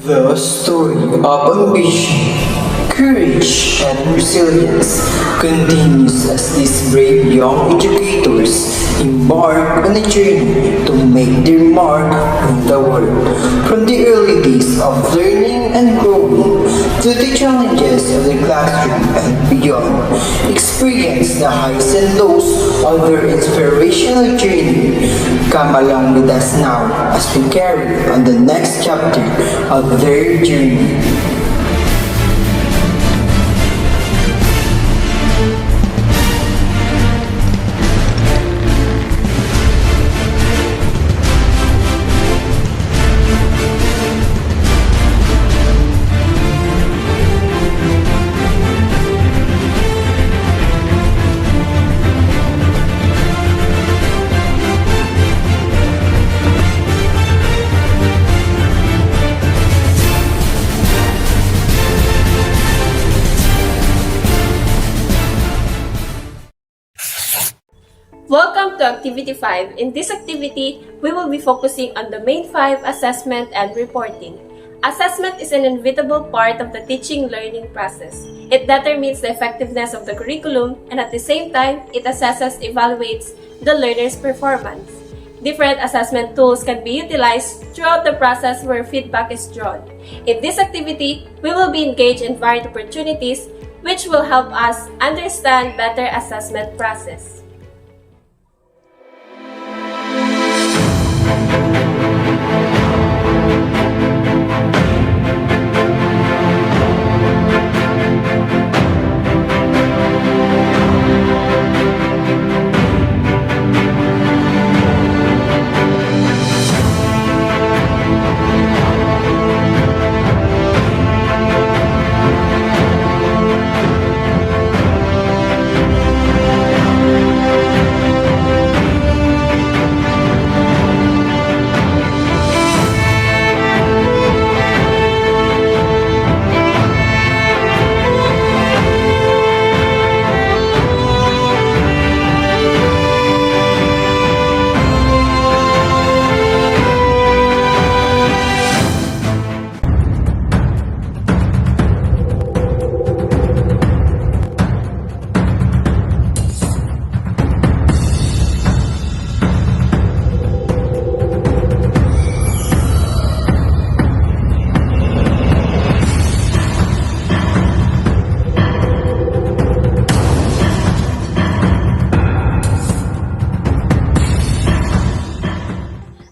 The story of ambition, courage, and resilience continues as these brave young educators embark on a journey to make their mark in the world. From the early days of learning and growing to the challenges of the classroom and beyond, experience the highs and lows of their inspirational journey. Come along with us now as we carry on the next chapter of their journey. Welcome to Activity 5. In this activity, we will be focusing on the main 5 assessment and reporting. Assessment is an inevitable part of the teaching-learning process. It determines the effectiveness of the curriculum and at the same time, it evaluates the learner's performance. Different assessment tools can be utilized throughout the process where feedback is drawn. In this activity, we will be engaged in varied opportunities which will help us understand better assessment process.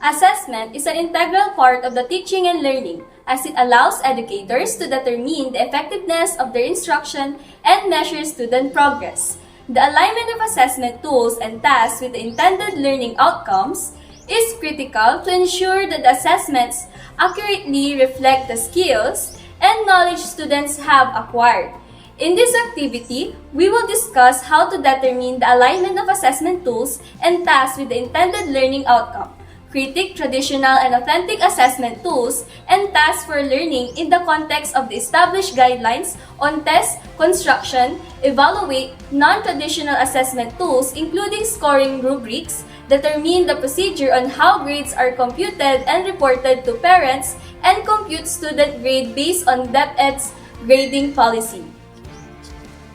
Assessment is an integral part of the teaching and learning as it allows educators to determine the effectiveness of their instruction and measure student progress. The alignment of assessment tools and tasks with the intended learning outcomes is critical to ensure that the assessments accurately reflect the skills and knowledge students have acquired. In this activity, we will discuss how to determine the alignment of assessment tools and tasks with the intended learning outcome. Critique traditional and authentic assessment tools and tasks for learning in the context of the established guidelines on test construction, evaluate non-traditional assessment tools including scoring rubrics, determine the procedure on how grades are computed and reported to parents, and compute student grade based on DepEd's grading policy.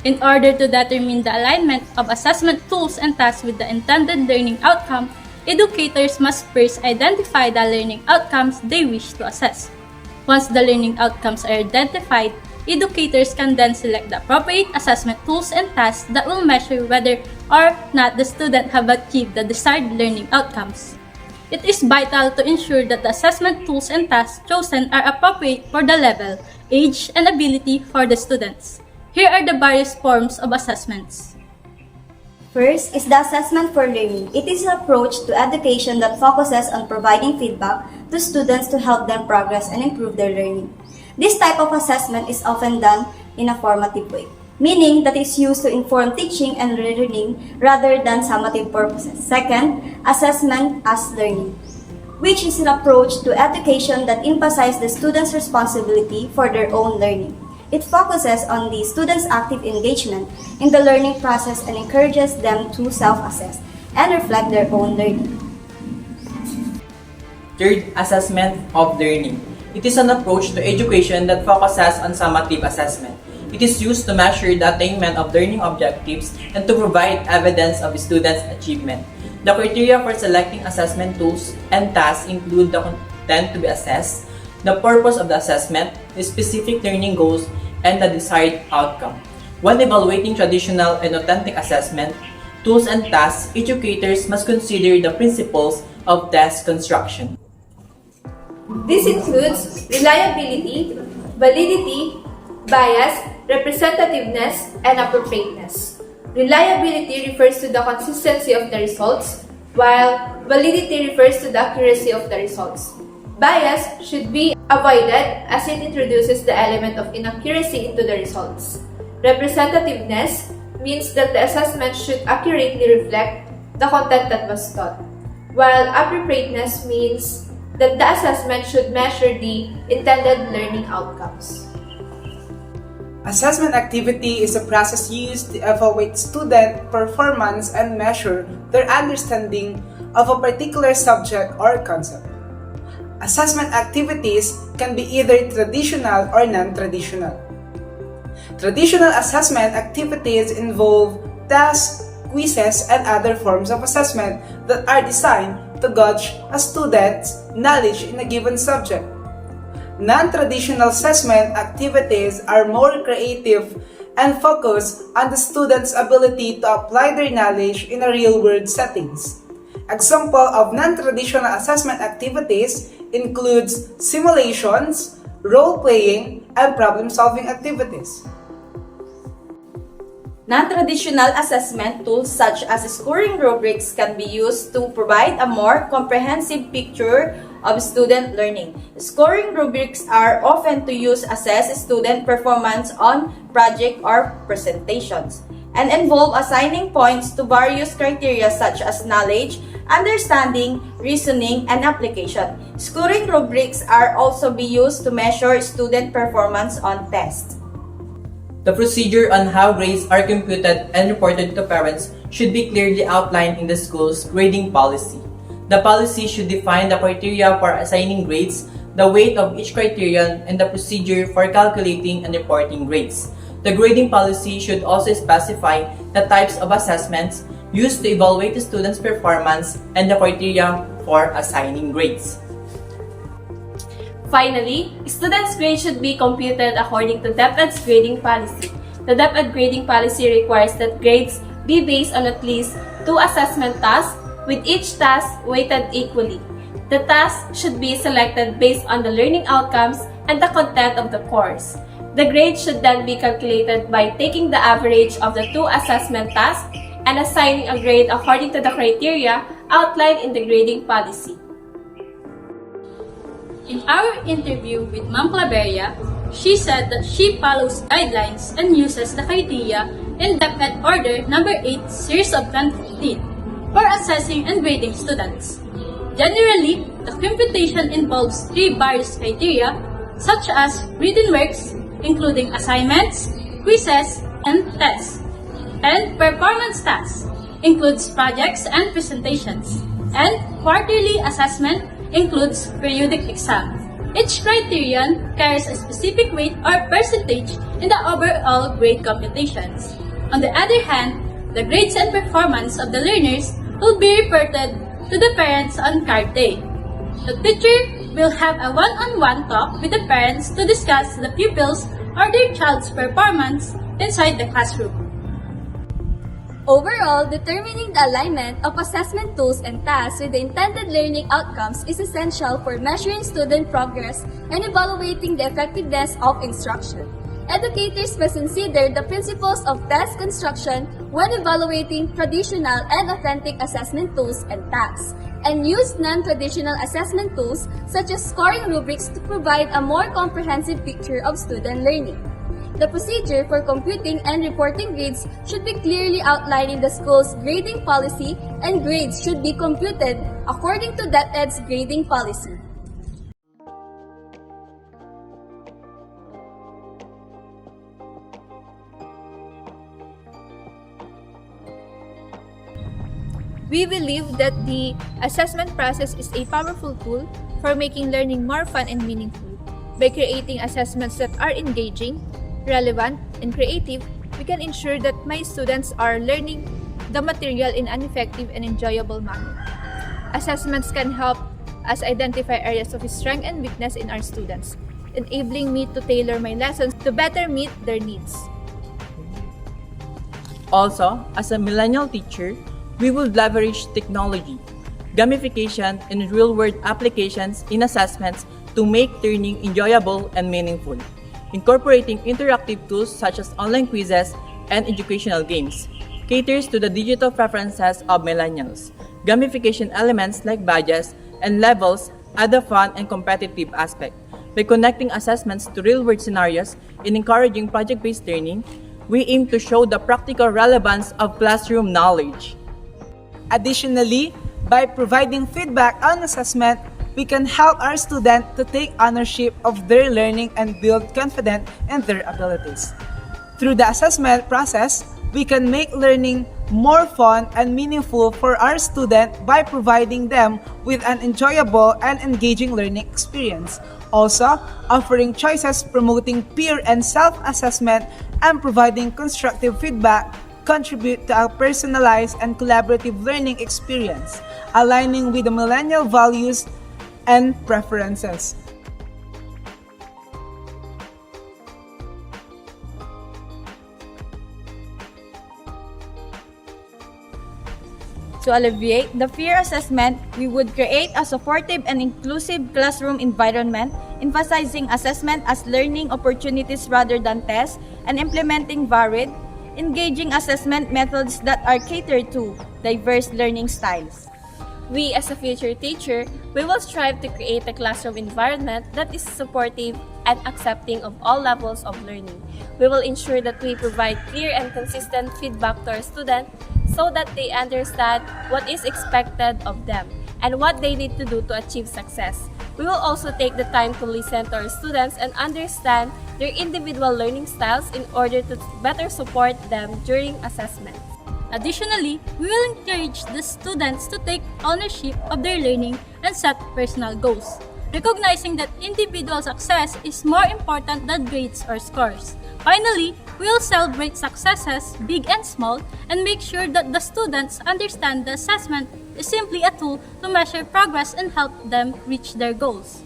In order to determine the alignment of assessment tools and tasks with the intended learning outcome, educators must first identify the learning outcomes they wish to assess. Once the learning outcomes are identified, educators can then select the appropriate assessment tools and tasks that will measure whether or not the student have achieved the desired learning outcomes. It is vital to ensure that the assessment tools and tasks chosen are appropriate for the level, age, and ability for the students. Here are the various forms of assessments. First is the assessment for learning. It is an approach to education that focuses on providing feedback to students to help them progress and improve their learning. This type of assessment is often done in a formative way, meaning that it's used to inform teaching and learning rather than summative purposes. Second, assessment as learning, which is an approach to education that emphasizes the student's responsibility for their own learning. It focuses on the students' active engagement in the learning process and encourages them to self-assess and reflect their own learning. Third, assessment of learning. It is an approach to education that focuses on summative assessment. It is used to measure the attainment of learning objectives and to provide evidence of students' achievement. The criteria for selecting assessment tools and tasks include the content to be assessed, the purpose of the assessment, the specific learning goals, and the desired outcome. When evaluating traditional and authentic assessment, tools and tasks, educators must consider the principles of test construction. This includes reliability, validity, bias, representativeness, and appropriateness. Reliability refers to the consistency of the results, while validity refers to the accuracy of the results. Bias should be avoided as it introduces the element of inaccuracy into the results. Representativeness means that the assessment should accurately reflect the content that was taught, while appropriateness means that the assessment should measure the intended learning outcomes. Assessment activity is a process used to evaluate student performance and measure their understanding of a particular subject or concept. Assessment activities can be either traditional or non-traditional. Traditional assessment activities involve tasks, quizzes, and other forms of assessment that are designed to gauge a student's knowledge in a given subject. Non-traditional assessment activities are more creative and focus on the student's ability to apply their knowledge in a real-world settings. Example of non-traditional assessment activities includes simulations, role-playing, and problem-solving activities. Non-traditional assessment tools such as scoring rubrics can be used to provide a more comprehensive picture of student learning. Scoring rubrics are often used to assess student performance on project or presentations and involve assigning points to various criteria such as knowledge, understanding, reasoning, and application. Scoring rubrics are also be used to measure student performance on tests. The procedure on how grades are computed and reported to parents should be clearly outlined in the school's grading policy. The policy should define the criteria for assigning grades, the weight of each criterion, and the procedure for calculating and reporting grades. The grading policy should also specify the types of assessments used to evaluate the student's performance and the criteria for assigning grades. Finally, students' grades should be computed according to DepEd's grading policy. The DepEd grading policy requires that grades be based on at least 2 assessment tasks, with each task weighted equally. The task should be selected based on the learning outcomes and the content of the course. The grade should then be calculated by taking the average of the 2 assessment tasks and assigning a grade according to the criteria outlined in the grading policy. In our interview with Ma'am Claveria, she said that she follows guidelines and uses the criteria in DepEd Order No. 8 Series of 2015 for assessing and grading students. Generally, the computation involves 3 various criteria such as written works, including assignments, quizzes, and tests, and performance tasks, includes projects and presentations, and quarterly assessment includes periodic exam. Each criterion carries a specific weight or percentage in the overall grade computations. On the other hand, the grades and performance of the learners will be reported to the parents on card day. The teacher will have a one-on-one talk with the parents to discuss the pupils or their child's performance inside the classroom. Overall, determining the alignment of assessment tools and tasks with the intended learning outcomes is essential for measuring student progress and evaluating the effectiveness of instruction. Educators must consider the principles of test construction when evaluating traditional and authentic assessment tools and tasks, and use non-traditional assessment tools such as scoring rubrics to provide a more comprehensive picture of student learning. The procedure for computing and reporting grades should be clearly outlined in the school's grading policy, and grades should be computed according to DepEd's grading policy. We believe that the assessment process is a powerful tool for making learning more fun and meaningful. By creating assessments that are engaging, relevant, and creative, we can ensure that my students are learning the material in an effective and enjoyable manner. Assessments can help us identify areas of strength and weakness in our students, enabling me to tailor my lessons to better meet their needs. Also, as a millennial teacher, we will leverage technology, gamification, and real-world applications in assessments to make learning enjoyable and meaningful, incorporating interactive tools such as online quizzes and educational games, caters to the digital preferences of millennials. Gamification elements like badges and levels add a fun and competitive aspect. By connecting assessments to real-world scenarios and encouraging project-based learning, we aim to show the practical relevance of classroom knowledge. Additionally, by providing feedback on assessment, we can help our students to take ownership of their learning and build confidence in their abilities. Through the assessment process, we can make learning more fun and meaningful for our students by providing them with an enjoyable and engaging learning experience. Also, offering choices promoting peer and self-assessment and providing constructive feedback contribute to a personalized and collaborative learning experience, aligning with the millennial values and preferences. To alleviate the peer assessment, we would create a supportive and inclusive classroom environment, emphasizing assessment as learning opportunities rather than tests, and implementing varied, engaging assessment methods that are catered to diverse learning styles. We, as a future teacher, we will strive to create a classroom environment that is supportive and accepting of all levels of learning. We will ensure that we provide clear and consistent feedback to our students so that they understand what is expected of them and what they need to do to achieve success. We will also take the time to listen to our students and understand their individual learning styles in order to better support them during assessment. Additionally, we will encourage the students to take ownership of their learning and set personal goals, recognizing that individual success is more important than grades or scores. Finally, we will celebrate successes, big and small, and make sure that the students understand the assessment is simply a tool to measure progress and help them reach their goals.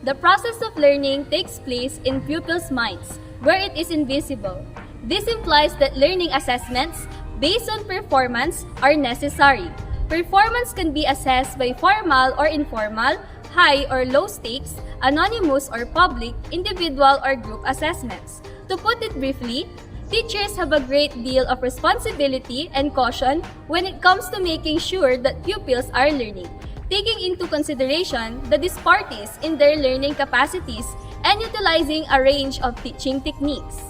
The process of learning takes place in pupils' minds, where it is invisible. This implies that learning assessments based on performance are necessary. Performance can be assessed by formal or informal, high or low stakes, anonymous or public, individual or group assessments. To put it briefly, teachers have a great deal of responsibility and caution when it comes to making sure that pupils are learning, taking into consideration the disparities in their learning capacities and utilizing a range of teaching techniques.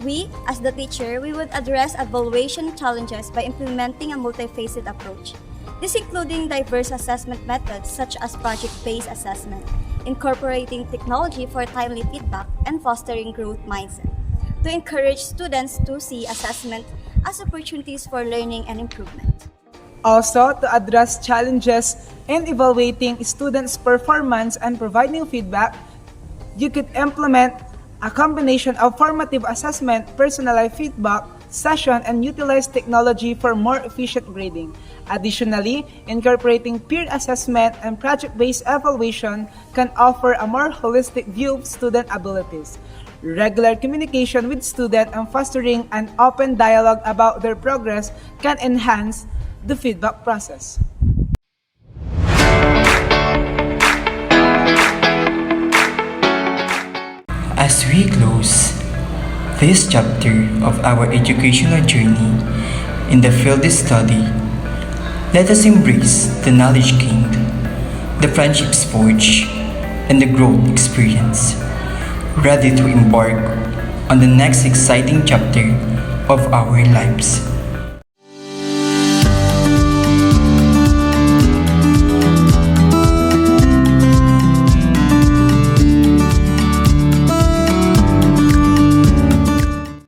We, as the teacher, we would address evaluation challenges by implementing a multifaceted approach. This including diverse assessment methods such as project-based assessment, incorporating technology for timely feedback, and fostering growth mindset to encourage students to see assessment as opportunities for learning and improvement. Also, to address challenges in evaluating students' performance and providing feedback, you could implement a combination of formative assessment, personalized feedback, session, and utilize technology for more efficient grading. Additionally, incorporating peer assessment and project-based evaluation can offer a more holistic view of student abilities. Regular communication with students and fostering an open dialogue about their progress can enhance the feedback process. As we close this chapter of our educational journey in the field study, let us embrace the knowledge gained, the friendships forged, and the growth experience, ready to embark on the next exciting chapter of our lives.